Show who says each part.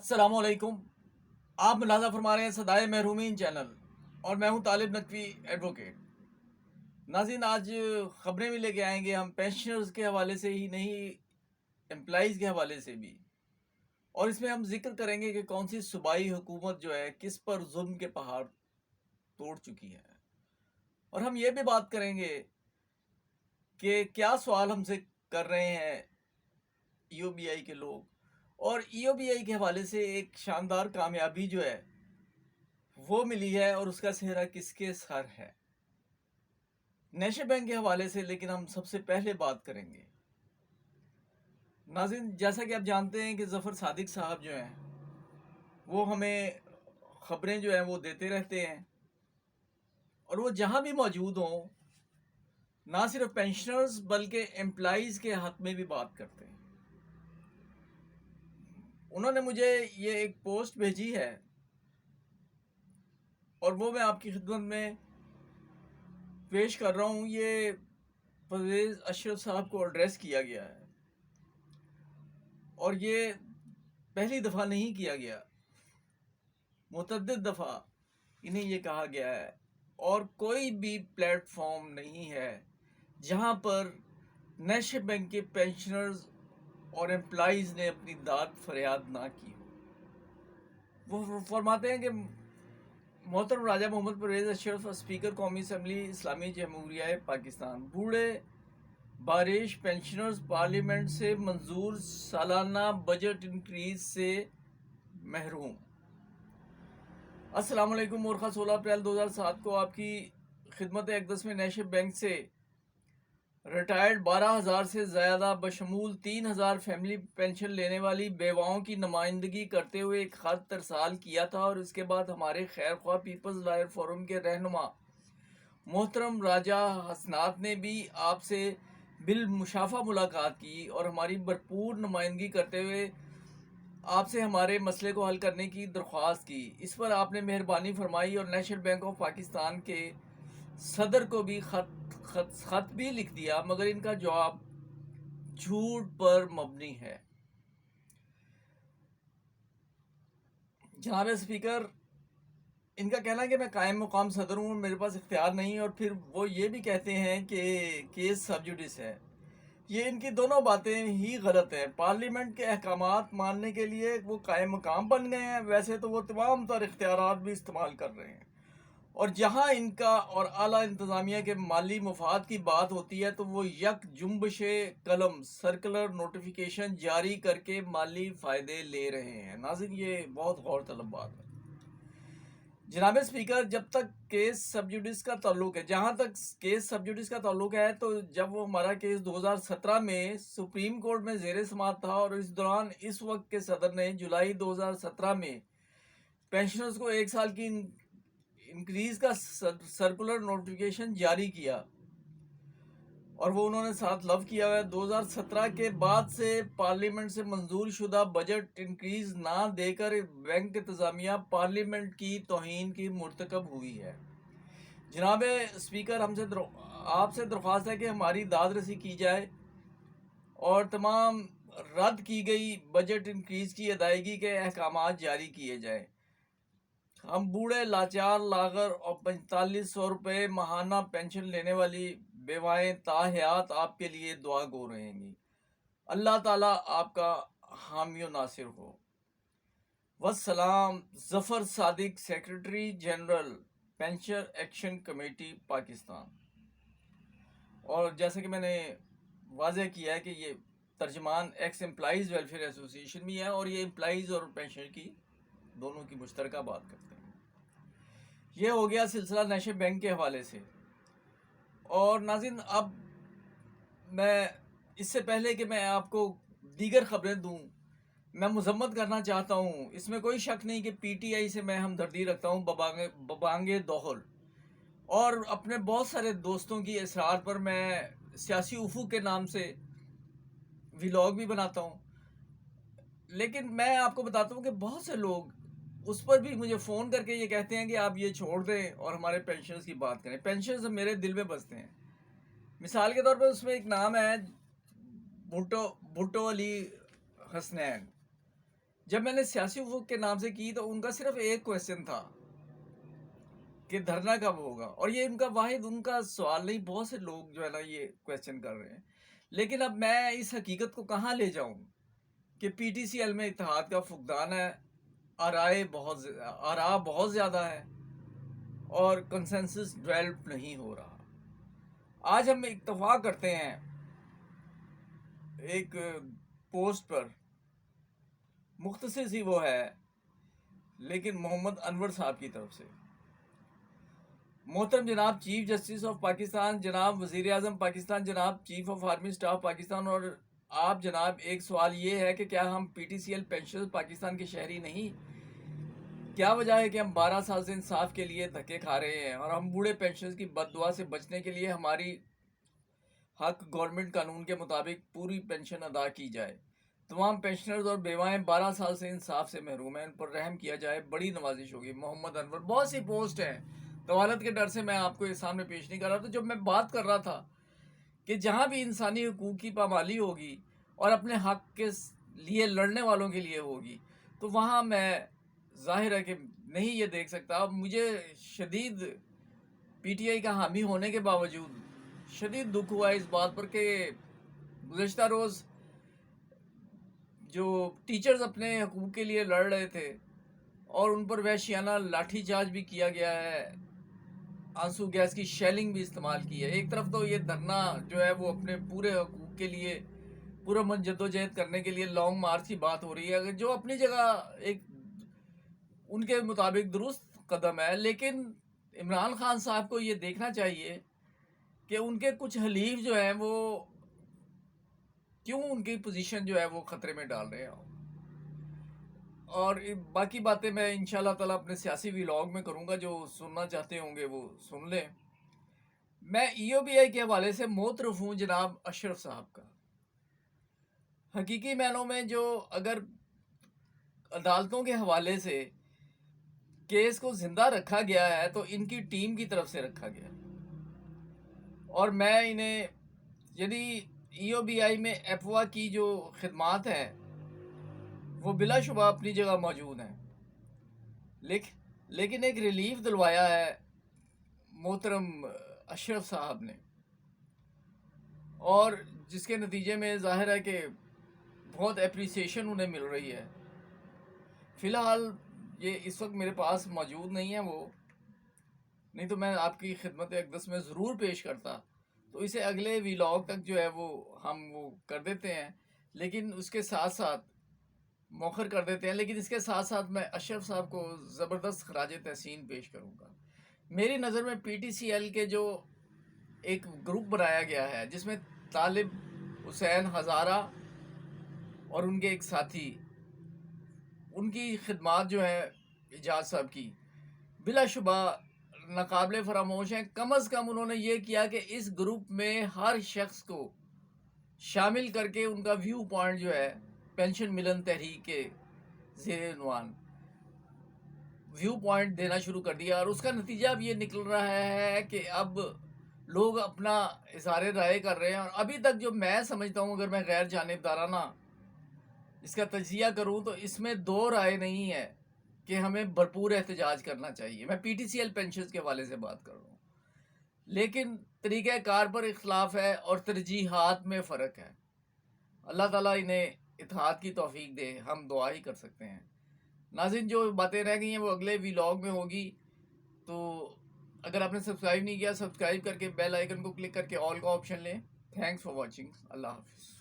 Speaker 1: अस्सलाम वालेकुम। आप मुलाज़ा फरमा रहे हैं सदाए महरूमीन चैनल और मैं हूं तालिब नकवी एडवोकेट। नाज़रीन, आज ख़बरें भी लेके आएंगे हम पेंशनर्स के हवाले से ही नहीं, एम्प्लॉइज़ के हवाले से भी। और इसमें हम जिक्र करेंगे कि कौन सी सूबाई हुकूमत जो है किस पर जुल्म के पहाड़ तोड़ चुकी है। और हम ये भी बात करेंगे कि क्या सवाल हमसे कर रहे हैं ईओबीआई के लोग, और ईओबीआई के हवाले से एक शानदार कामयाबी जो है वो मिली है और उसका सेहरा किसके सर है। नेशनल बैंक के हवाले से लेकिन हम सबसे पहले बात करेंगे। नाज़रीन, जैसा कि आप जानते हैं कि ज़फ़र सादिक साहब जो हैं वो हमें ख़बरें जो हैं वो देते रहते हैं, और वो जहां भी मौजूद हों ना सिर्फ पेंशनर्स बल्कि एम्प्लॉइज़ के हक़ में भी बात करते हैं। उन्होंने मुझे ये एक पोस्ट भेजी है और वो मैं आपकी खिदमत में पेश कर रहा हूँ। ये परवेज़ अशरफ साहब को एड्रेस किया गया है और ये पहली दफ़ा नहीं किया गया, मुतअद्दिद दफ़ा इन्हें ये कहा गया है। और कोई भी प्लेटफॉर्म नहीं है जहां पर नेशनल बैंक के पेंशनर्स और एम्प्लॉइज़ ने अपनी दाद फरियाद ना की हो। वो फरमाते हैं कि मोहतरम राजा मोहम्मद परवेज़ अशरफ, स्पीकर कौमी असम्बली इस्लामी जमहूरिया पाकिस्तान, बूढ़े बारिश पेंशनर्स पार्लियामेंट से मंजूर सालाना बजट इंक्रीज से महरूम। अस्सलाम वालेकुम। मुर्खा 16 अप्रैल 2007 को आपकी खिदमत अक़दस में नेशनल बैंक से रिटायर्ड 12,000 से ज़्यादा बशमूल 3,000 फैमिली पेंशन लेने वाली बेवाओं की नुमाइंदगी करते हुए एक ख़त तरसाल किया था, और इसके बाद हमारे खैर ख्वाह पीपल्स लॉयर फोरम के रहनुमा मोहतरम राजा हसनात ने भी आपसे बिल मुशाफा मुलाकात की और हमारी भरपूर नुमाइंदगी करते हुए आपसे हमारे मसले को हल करने की दरख्वास्त की। इस पर आपने मेहरबानी फरमाई और नेशनल बैंक ऑफ पाकिस्तान के सदर को भी खत भी लिख दिया, मगर इनका जवाब झूठ पर मबनी है। जनाब स्पीकर, इनका कहना है कि मैं कायम मुकाम सदर हूँ, मेरे पास इख्तियार नहीं, और फिर वो ये भी कहते हैं कि केस सब जुडिस है। ये इनकी दोनों बातें ही गलत हैं। पार्लियामेंट के अहकामात मानने के लिए वो कायम मकाम बन गए हैं, वैसे तो वो तमाम तर इख्तियारात भी इस्तेमाल कर रहे हैं। और जहां इनका और आला इंतज़ामिया के माली मुफाद की बात होती है तो वो यक जुम्बश कलम सर्कुलर नोटिफिकेशन जारी करके माली फ़ायदे ले रहे हैं। नाज़रीन, ये बहुत गौर तलब बात है। जनाब स्पीकर, जब तक केस सब जुडिस का ताल्लुक है, जहाँ तक केस सब जुडिस का ताल्लुक है, तो जब वो हमारा केस 2017 में सुप्रीम कोर्ट में ज़ेर समाअत था, और इस दौरान इस वक्त के सदर ने जुलाई 2017 में पेंशनर्स को 1 साल की इंक्रीज का सर्कुलर नोटिफिकेशन जारी किया, और वो उन्होंने साथ लव किया हुआ है। 2017 के बाद से पार्लियामेंट से मंजूर शुदा बजट इंक्रीज ना देकर बैंक इंतज़ामिया पार्लियामेंट की तौहीन की मुर्तकब हुई है। जनाब स्पीकर, आपसे दरख्वास्त है कि हमारी दाद रसी की जाए और तमाम रद्द की गई बजट इंक्रीज की अदायगी के अहकाम जारी किए जाए। हम बूढ़े लाचार लागर और 4500 रुपये माहाना पेंशन लेने वाली बेवाएं ताहयात आपके लिए दुआ गो रहेंगी। अल्लाह ताला आपका हामी नासिर हो। वस्सलाम। Zafar Sadiq, secretary general pension action committee Pakistan. और जैसे कि मैंने वाज़ेह किया है कि ये तर्जमान एक्स एम्प्लॉइज़ वेलफेयर एसोसिएशन भी है, और ये एम्प्लॉइज़ और पेंशन की दोनों की मुश्तरका बात करते हैं। ये हो गया सिलसिला नेशनल बैंक के हवाले से। और नाज़रीन, अब मैं इससे पहले कि मैं आपको दीगर ख़बरें दूं, मैं मज़म्मत करना चाहता हूं। इसमें कोई शक नहीं कि पीटीआई से मैं हमदर्दी रखता हूं, बबांगे दोहल, और अपने बहुत सारे दोस्तों की इसरार पर मैं सियासी उफूक के नाम से व्लॉग भी बनाता हूं। लेकिन मैं आपको बताता हूं कि बहुत से लोग उस पर भी मुझे फ़ोन करके ये कहते हैं कि आप ये छोड़ दें और हमारे पेंशनर्स की बात करें। पेंशनर्स मेरे दिल में बसते हैं। मिसाल के तौर पर उसमें एक नाम है भुट्टो अली हसनैन। جب میں نے سیاسی افق کے نام سے کی تو ان کا صرف ایک کویشچن تھا کہ دھرنا کب ہوگا، اور یہ ان کا واحد ان کا سوال نہیں، بہت سے لوگ جو ہے نا یہ کویشچن کر رہے ہیں. لیکن اب میں اس حقیقت کو کہاں لے جاؤں کہ پی ٹی سی ایل میں اتحاد کا فقدان ہے، آراء بہت زیادہ ہے اور کنسنسس ڈیولپ نہیں ہو رہا. آج ہم اتفاق کرتے ہیں ایک پوسٹ پر، مختصر سی وہ ہے لیکن محمد انور صاحب کی طرف سے. محترم جناب چیف جسٹس آف پاکستان، جناب وزیر اعظم پاکستان، جناب chief of army staff Pakistan اور آپ جناب، ایک سوال یہ ہے کہ کیا ہم P T C L pensioner Pakistan کے شہری نہیں؟ کیا وجہ ہے کہ ہم 12 سال سے انصاف کے لیے دھکے کھا رہے ہیں اور ہم بوڑھے پینشنرز کی بد دعا سے بچنے کے لیے ہماری حق گورنمنٹ قانون کے مطابق پوری پینشن ادا کی جائے. تمام پینشنرز اور بیوائیں 12 سال سے انصاف سے محروم ہیں، ان پر رحم کیا جائے، بڑی نوازش ہوگی. محمد انور. بہت سی پوسٹ ہیں، طوالت کے ڈر سے میں آپ کو یہ سامنے پیش نہیں کر رہا. تو جب میں بات کر رہا تھا کہ جہاں بھی انسانی حقوق کی پامالی ہوگی اور اپنے حق کے لیے لڑنے والوں کے لیے ہوگی، تو وہاں میں ظاہر ہے کہ نہیں یہ دیکھ سکتا. اب مجھے شدید پی ٹی آئی کا حامی ہونے کے باوجود شدید دکھ ہوا اس بات پر کہ گزشتہ روز جو ٹیچرز اپنے حقوق کے لیے لڑ رہے تھے اور ان پر وحشیانہ لاٹھی چارج بھی کیا گیا ہے، آنسو گیس کی شیلنگ بھی استعمال کی ہے. ایک طرف تو یہ دھرنا جو ہے وہ اپنے پورے حقوق کے لیے پورا جدوجہد کرنے کے لیے لانگ مارچ کی بات ہو رہی ہے، جو اپنی جگہ ایک ان کے مطابق درست قدم ہے. لیکن عمران خان صاحب کو یہ دیکھنا چاہیے کہ ان کے کچھ حلیف جو ہیں وہ کیوں ان کی پوزیشن جو ہے وہ خطرے میں ڈال رہے ہیں. اور باقی باتیں میں انشاءاللہ تعالیٰ اپنے سیاسی ویلاگ میں کروں گا، جو سننا چاہتے ہوں گے وہ سن لیں. میں ای او بی آئی کے حوالے سے موترف ہوں جناب اشرف صاحب کا. حقیقی معنوں میں جو اگر عدالتوں کے حوالے سے کیس کو زندہ رکھا گیا ہے تو ان کی ٹیم کی طرف سے رکھا گیا، اور میں انہیں یعنی ای او بی آئی میں ایپوا کی جو خدمات ہیں وہ بلا شبہ اپنی جگہ موجود ہیں، لیکن ایک ریلیف دلوایا ہے محترم اشرف صاحب نے، اور جس کے نتیجے میں ظاہر ہے کہ بہت اپریسیشن انہیں مل رہی ہے. فی الحال یہ اس وقت میرے پاس موجود نہیں ہے وہ، نہیں تو میں آپ کی خدمت اقدس میں ضرور پیش کرتا. تو اسے اگلے ویلاگ تک جو ہے وہ ہم وہ کر دیتے ہیں، لیکن اس کے ساتھ ساتھ مؤخر کر دیتے ہیں. لیکن اس کے ساتھ ساتھ میں اشرف صاحب کو زبردست خراج تحسین پیش کروں گا. میری نظر میں پی ٹی سی ایل کے جو ایک گروپ بنایا گیا ہے جس میں طالب حسین ہزارہ اور ان کے ایک ساتھی، ان کی خدمات جو ہیں اجاز صاحب کی بلا شبہ ناقابل فراموش ہیں. کم از کم انہوں نے یہ کیا کہ اس گروپ میں ہر شخص کو شامل کر کے ان کا ویو پوائنٹ جو ہے پینشن ملن تحریک کے زیر عنوان ویو پوائنٹ دینا شروع کر دیا، اور اس کا نتیجہ اب یہ نکل رہا ہے کہ اب لوگ اپنا اظہار رائے کر رہے ہیں. اور ابھی تک جو میں سمجھتا ہوں، اگر میں غیر جانبدارانہ اس کا تجزیہ کروں تو اس میں دو رائے نہیں ہے کہ ہمیں بھرپور احتجاج کرنا چاہیے. میں P T C L pensions کے حوالے سے بات کر رہا ہوں، لیکن طریقہ کار پر اختلاف ہے اور ترجیحات میں فرق ہے. اللہ تعالیٰ انہیں اتحاد کی توفیق دے، ہم دعا ہی کر سکتے ہیں. ناظرین، جو باتیں رہ گئی ہیں وہ اگلے ویلاگ میں ہوگی. تو اگر آپ نے سبسکرائب نہیں کیا، سبسکرائب کر کے بیل آئیکن کو کلک کر کے آل کا آپشن لیں. Thanks for watching. اللہ حافظ.